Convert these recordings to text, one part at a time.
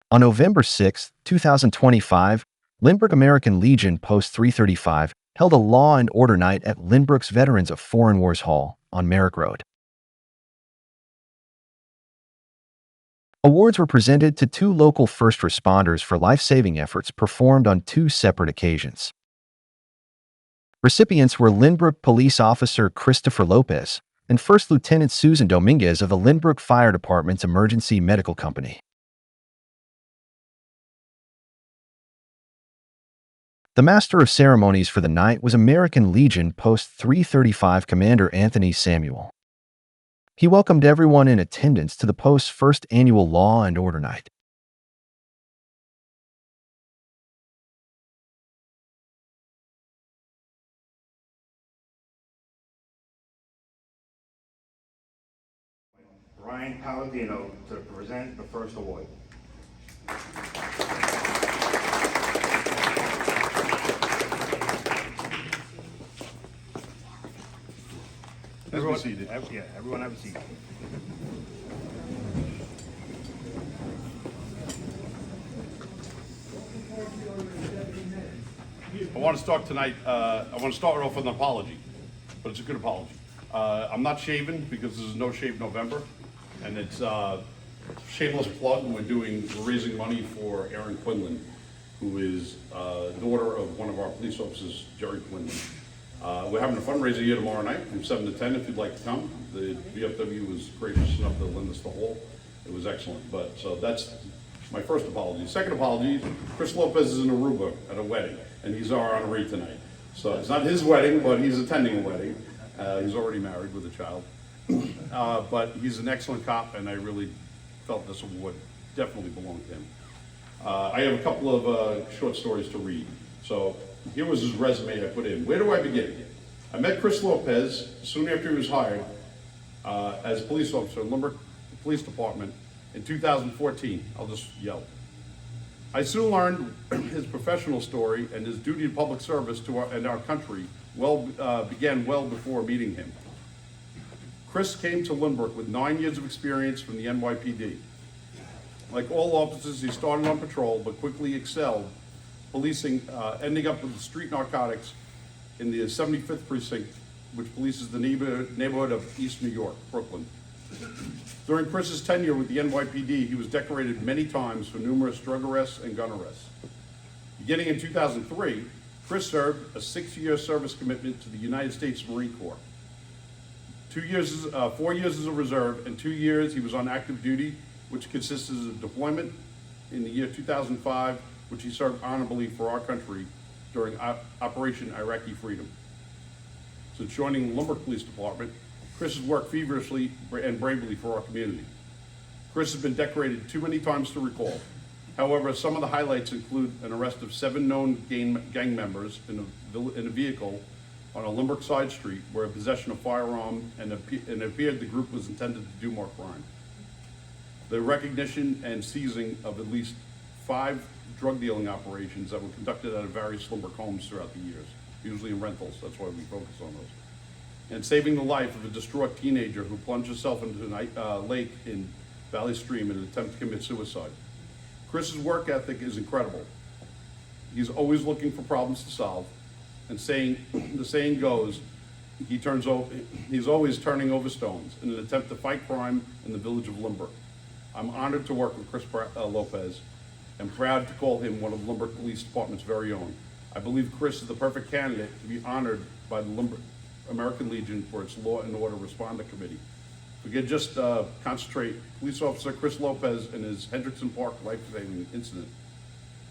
On November 6, 2025, Lynbrook American Legion Post 335 held a law and order night at Lynbrook's Veterans of Foreign Wars Hall on Merrick Road. Awards were presented to two local first responders for life-saving efforts performed on two separate occasions. Recipients were Lynbrook Police Officer Christopher Lopez and First Lieutenant Susan Dominguez of the Lynbrook Fire Department's Emergency Medical Company. The master of ceremonies for the night was American Legion Post 335 Commander Anthony Samuel. He welcomed everyone in attendance to the post's first annual Law and Order Night. Ryan Palladino to present the first award. Everyone, everyone have a seat. I want to start tonight. I want to start off with an apology, but it's a good apology. I'm not shaving because this is No Shave November, and it's shameless plug. We're raising money for Erin Quinlan, who is daughter of one of our police officers, Jerry Quinlan. We're having a fundraiser here tomorrow night from 7 to 10 if you'd like to come. The VFW was gracious enough to lend us the hall. It was excellent. So that's my first apology. Second apology, Chris Lopez is in Aruba at a wedding, and he's our honoree tonight. So it's not his wedding, but he's attending a wedding. He's already married with a child. But he's an excellent cop, and I really felt this award definitely belonged to him. I have a couple of short stories to read. So here was his resume I put in. Where do I begin? I met Chris Lopez soon after he was hired as a police officer in Lynbrook Police Department in 2014. I'll just yell. I soon learned his professional story and his duty of public service to our country began well before meeting him. Chris came to Lynbrook with 9 years of experience from the NYPD. Like all officers, he started on patrol but quickly excelled policing, ending up with street narcotics in the 75th Precinct, which polices the neighborhood of East New York, Brooklyn. During Chris's tenure with the NYPD, he was decorated many times for numerous drug arrests and gun arrests. Beginning in 2003, Chris served a 6-year service commitment to the United States Marine Corps. 4 years as a reserve, and 2 years he was on active duty, which consisted of deployment in the year 2005, which he served honorably for our country during Operation Iraqi Freedom. Since joining the Lynbrook Police Department, Chris has worked feverishly and bravely for our community. Chris has been decorated too many times to recall. However, some of the highlights include an arrest of 7 known gang members in a vehicle on a Lynbrook side street where possession of firearm and it appeared the group was intended to do more crime. The recognition and seizing of at least 5 drug dealing operations that were conducted out of various Lynbrook homes throughout the years, usually in rentals. That's why we focus on those. And saving the life of a distraught teenager who plunged herself into a lake in Valley Stream in an attempt to commit suicide. Chris's work ethic is incredible. He's always looking for problems to solve, and the saying goes, he's always turning over stones in an attempt to fight crime in the village of Lynbrook. I'm honored to work with Chris Lopez and proud to call him one of Lynbrook Police Department's very own. I believe Chris is the perfect candidate to be honored by the Lynbrook American Legion for its Law and Order Responder Committee. We could just concentrate Police Officer Chris Lopez and his Hendrickson Park life-saving incident.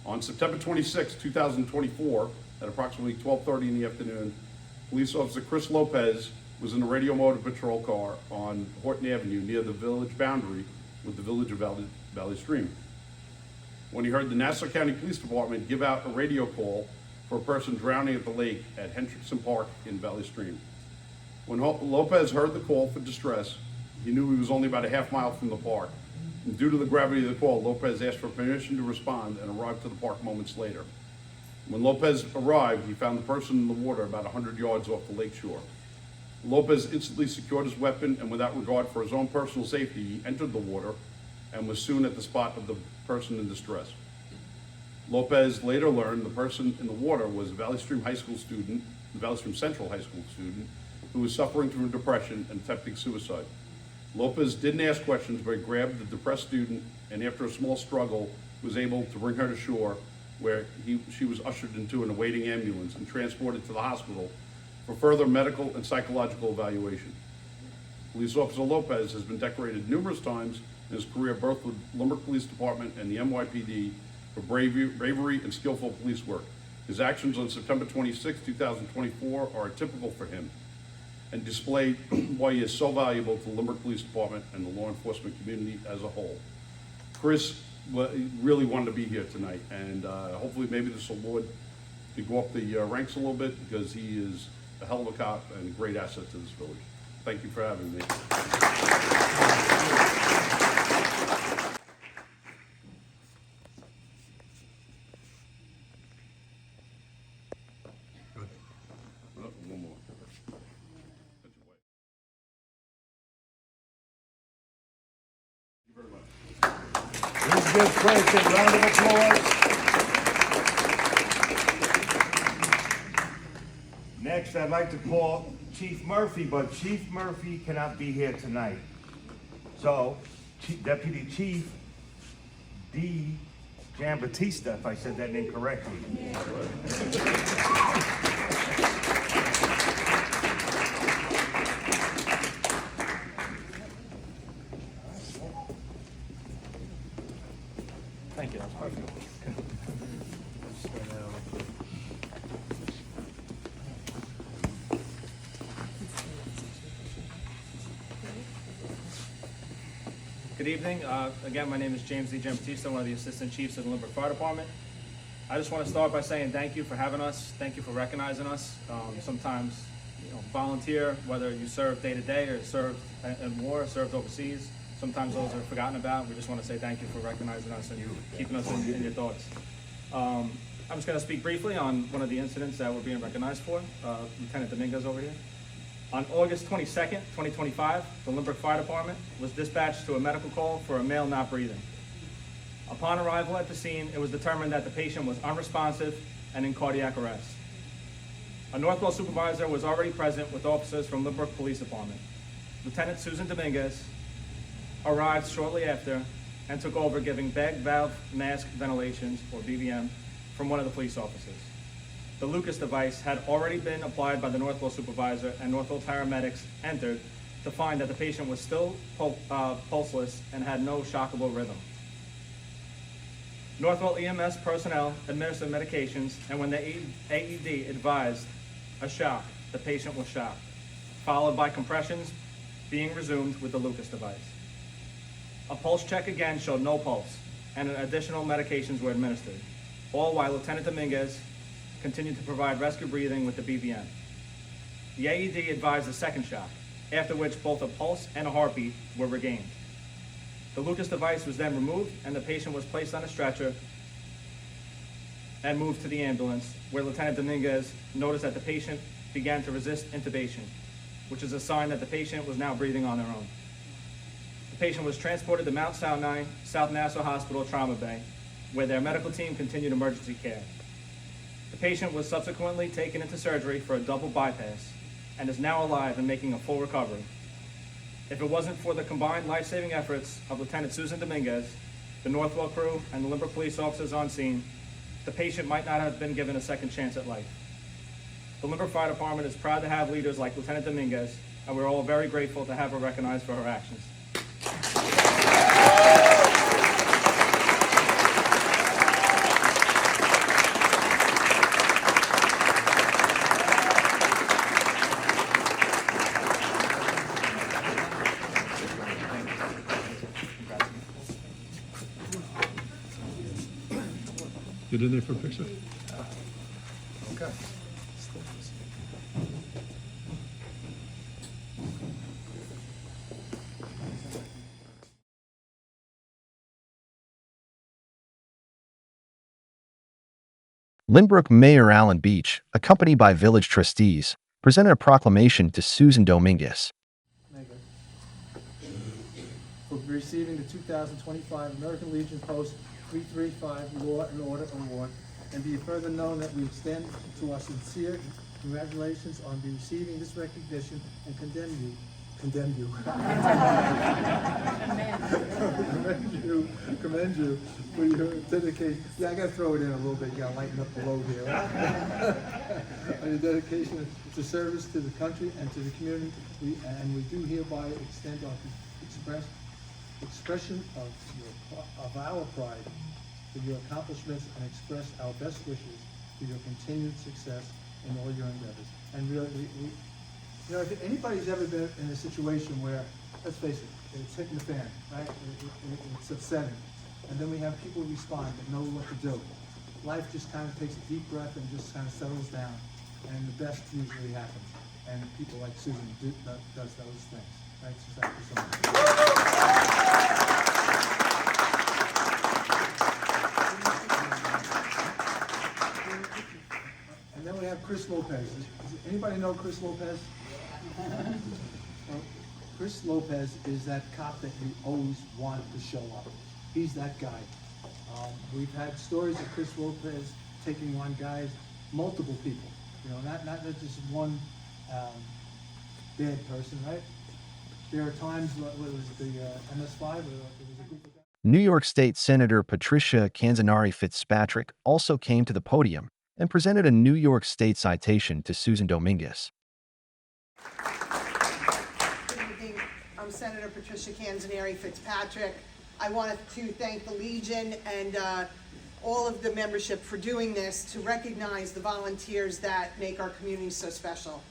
On September 26, 2024, at approximately 12:30 in the afternoon, Police Officer Chris Lopez was in a radio motor patrol car on Horton Avenue near the village boundary with the village of Valley Stream, when he heard the Nassau County Police Department give out a radio call for a person drowning at the lake at Hendrickson Park in Valley Stream. When Lopez heard the call for distress, he knew he was only about a half mile from the park. And due to the gravity of the call, Lopez asked for permission to respond and arrived to the park moments later. When Lopez arrived, he found the person in the water about 100 yards off the lake shore. Lopez instantly secured his weapon, and without regard for his own personal safety, he entered the water and was soon at the spot of the person in distress. Lopez later learned the person in the water was a Valley Stream Central High School student who was suffering from depression and attempting suicide. Lopez didn't ask questions, but grabbed the depressed student, and after a small struggle, was able to bring her to shore, where she was ushered into an awaiting ambulance and transported to the hospital for further medical and psychological evaluation. Police Officer Lopez has been decorated numerous times in his career, both with Lynbrook Police Department and the NYPD, for bravery and skillful police work. His actions on September 26, 2024 are typical for him and display why he is so valuable to the Lynbrook Police Department and the law enforcement community as a whole. Chris really wanted to be here tonight, and hopefully maybe this award could go up the ranks a little bit, because he is a hell of a cop and a great asset to this village. Thank you for having me. One more. Thank you very much. Let's give Chris a round of applause. Next, I'd like to call Chief Murphy, but Chief Murphy cannot be here tonight. So, Deputy Chief D. Giambattista, if I said that name correctly. Thank you, that's perfect. Good evening. Again, my name is James D. Giambattista, one of the Assistant Chiefs of the Lynbrook Fire Department. I just want to start by saying thank you for having us. Thank you for recognizing us. Sometimes, volunteer, whether you serve day to day or served in war, served overseas. Sometimes those are forgotten about. We just want to say thank you for recognizing us and keeping us in your thoughts. I'm just going to speak briefly on one of the incidents that we're being recognized for. Lieutenant Dominguez over here. On August 22nd, 2025, the Lynbrook Fire Department was dispatched to a medical call for a male not breathing. Upon arrival at the scene, it was determined that the patient was unresponsive and in cardiac arrest. A Northwell supervisor was already present with officers from Lynbrook Police Department. Lieutenant Susan Dominguez arrived shortly after and took over, giving bag valve mask ventilations, or BVM, from one of the police officers. The Lucas device had already been applied by the Northwell supervisor, and Northwell paramedics entered to find that the patient was still pulseless and had no shockable rhythm. Northwell EMS personnel administered medications, and when the AED advised a shock, the patient was shocked, followed by compressions being resumed with the Lucas device. A pulse check again showed no pulse, and additional medications were administered, all while Lieutenant Dominguez continued to provide rescue breathing with the BVM. The AED advised a second shock, after which both a pulse and a heartbeat were regained. The Lucas device was then removed, and the patient was placed on a stretcher and moved to the ambulance, where Lieutenant Dominguez noticed that the patient began to resist intubation, which is a sign that the patient was now breathing on their own. The patient was transported to Mount Sinai, South Nassau Hospital Trauma Bay, where their medical team continued emergency care. The patient was subsequently taken into surgery for a double bypass and is now alive and making a full recovery. If it wasn't for the combined life-saving efforts of Lieutenant Susan Dominguez, the Northwell crew, and the Lynbrook police officers on scene, the patient might not have been given a second chance at life. The Lynbrook Fire Department is proud to have leaders like Lieutenant Dominguez, and we're all very grateful to have her recognized for her actions. Get in there for a picture. Okay. Lynbrook Mayor Alan Beach, accompanied by village trustees, presented a proclamation to Susan Dominguez. For be receiving the 2025 American Legion Post 335 Law and Order Award, and be it further known that we extend to our sincere congratulations on receiving this recognition and commend you commend you for your dedication. Yeah, I gotta throw it in a little bit, gotta lighten up the load here. On your dedication to service to the country and to the community, we do hereby extend our expression of our pride for your accomplishments and express our best wishes for your continued success in all your endeavors. And really, you know, if anybody's ever been in a situation where, let's face it, it's hitting the fan, right? It's upsetting. And then we have people respond that know what to do. Life just kind of takes a deep breath and just kind of settles down. And the best usually happens. And people like Susan does those things. Right? So thank you so much. And then we have Chris Lopez. Does anybody know Chris Lopez? Well, Chris Lopez is that cop that you always want to show up. He's that guy. We've had stories of Chris Lopez taking on guys, multiple people. You know, not just one bad person, right? There are times, what was it, the MS5, or there was a group of guys. New York State Senator Patricia Canzanari Fitzpatrick also came to the podium and presented a New York State citation to Susan Dominguez. Good evening. I'm Senator Patricia Canzanari Fitzpatrick. I wanted to thank the Legion and all of the membership for doing this to recognize the volunteers that make our community so special.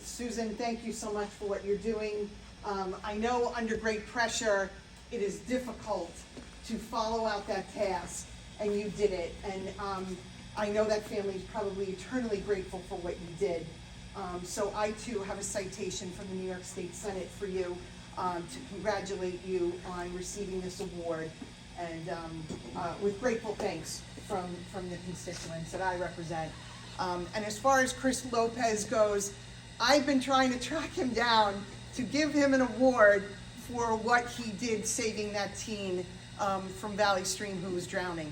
Susan, thank you so much for what you're doing. I know under great pressure it is difficult to follow out that task, and you did it. And I know that family is probably eternally grateful for what you did. So I too have a citation from the New York State Senate for you to congratulate you on receiving this award, and with grateful thanks from the constituents that I represent. And as far as Chris Lopez goes, I've been trying to track him down to give him an award for what he did saving that teen from Valley Stream who was drowning.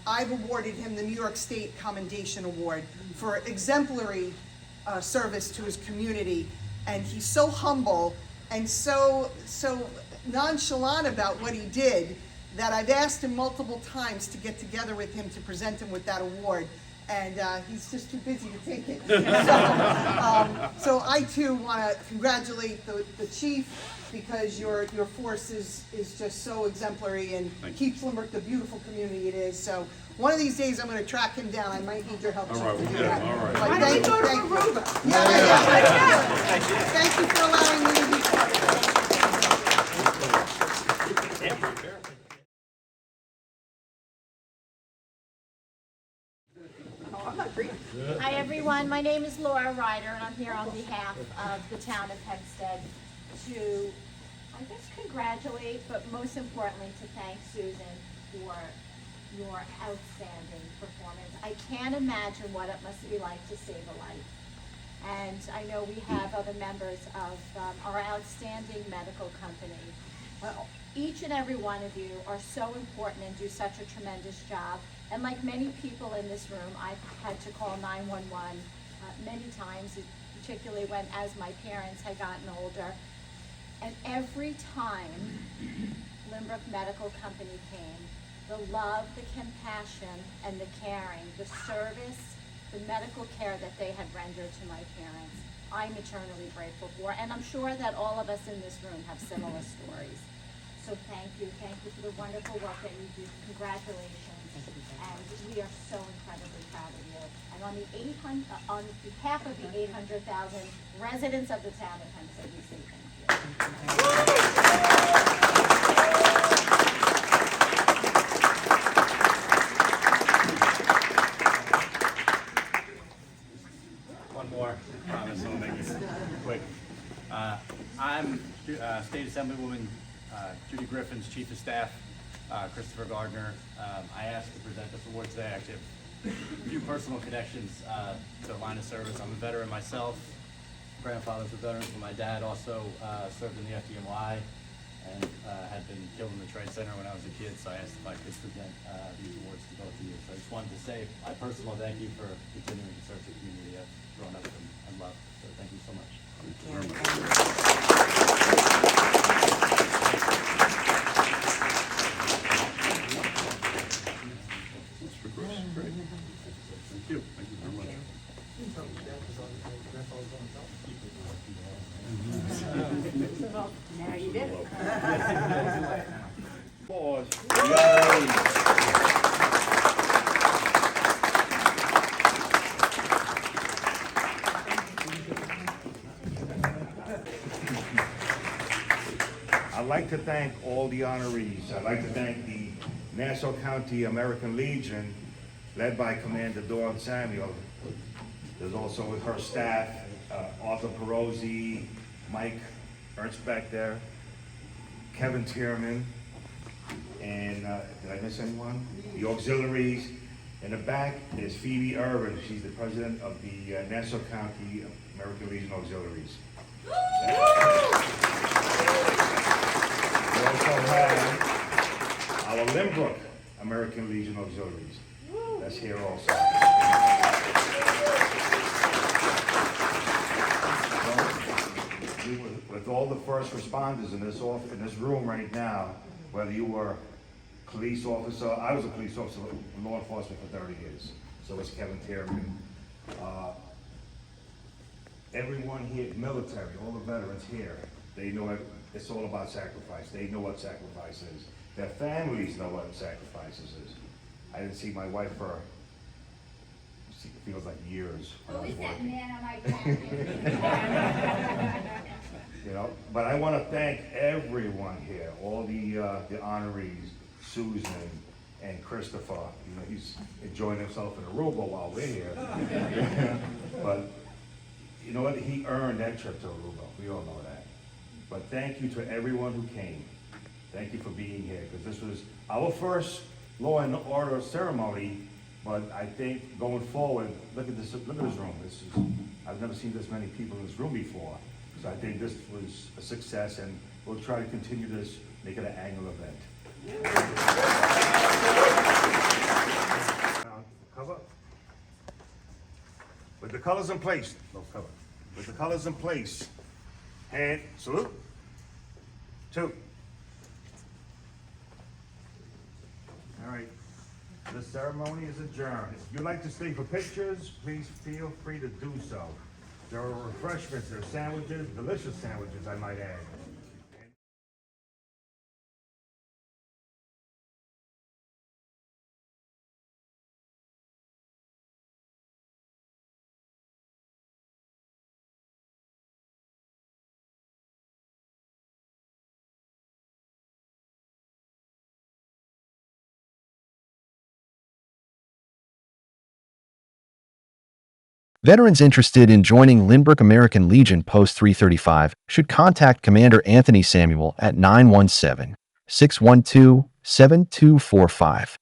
I've awarded him the New York State Commendation Award for exemplary service to his community, and he's so humble and so nonchalant about what he did that I've asked him multiple times to get together with him to present him with that award, and he's just too busy to take it. So I too want to congratulate the chief, because your force is just so exemplary and keeps Lynbrook the beautiful community it is. So one of these days I'm going to track him down. I might need your help. All right, to do yeah, that. all right. But Why thank you, don't we thank go to you. Aruba? Yeah. Thank you for allowing me to be part of it. Hi everyone, my name is Laura Ryder, and I'm here on behalf of the town of Hempstead to, I guess, congratulate, but most importantly to thank Susan for your outstanding performance. I can't imagine what it must be like to save a life. And I know we have other members of our outstanding medical company. Each and every one of you are so important and do such a tremendous job. And like many people in this room, I've had to call 911 many times, particularly when, as my parents had gotten older. And every time Lynbrook Medical Company came, the love, the compassion, and the caring, the service, the medical care that they had rendered to my parents, I'm eternally grateful for. And I'm sure that all of us in this room have similar stories. So thank you for the wonderful work that you do. Congratulations. And we are so incredibly proud of you. And on behalf of the 800,000 residents of the town of Hempstead, we say thank you. One more, promise, I'll make it quick. I'm State Assemblywoman Judy Griffin's Chief of Staff, Christopher Gardner. I asked to present this award today. I actually have a few personal connections to the line of service. I'm a veteran myself. Grandfather's a veteran, but my dad also served in the FDNY. and had been killed in the Trade Center when I was a kid, so I asked if I could present these awards to both of you. So I just wanted to say I personally thank you for continuing to serve the community I've grown up and loved. So thank you so much. That's for Chris. Great. Thank you. Thank you very much. Now you did it. Applause. I'd like to thank all the honorees. I'd like to thank the Nassau County American Legion, led by Commander Dawn Samuel. There's also her staff, Arthur Perozzi, Mike Ernst back there, Kevin Tierman, and did I miss anyone? The auxiliaries. In the back is Phoebe Irvin. She's the president of the Nassau County American Legion Auxiliaries. We also have our Lynbrook American Legion Auxiliaries. That's here also. So, with all the first responders in this room right now, whether you were police officer, I was a police officer in law enforcement for 30 years. So was Kevin Tierman. Everyone here, military, all the veterans here, they know it's all about sacrifice. They know what sacrifice is. Their families know what sacrifices is. I didn't see my wife for, it feels like years. Who is that man on my back? You know, but I want to thank everyone here, all the honorees, Susan and Christopher. You know, he's enjoying himself in Aruba while we're here. But you know what? He earned that trip to Aruba. We all know that. But thank you to everyone who came. Thank you for being here, because this was our first law and order ceremony. But I think going forward, look at this room. I've never seen this many people in this room before. So I think this was a success, and we'll try to continue this, make it an annual event. Cover. With the colors in place, no cover. With the colors in place, and salute. 2. All right. The ceremony is adjourned. If you'd like to stay for pictures, please feel free to do so. There are refreshments, there are sandwiches, delicious sandwiches, I might add. Veterans interested in joining Lynbrook American Legion Post 335 should contact Commander Anthony Samuel at 917-612-7245.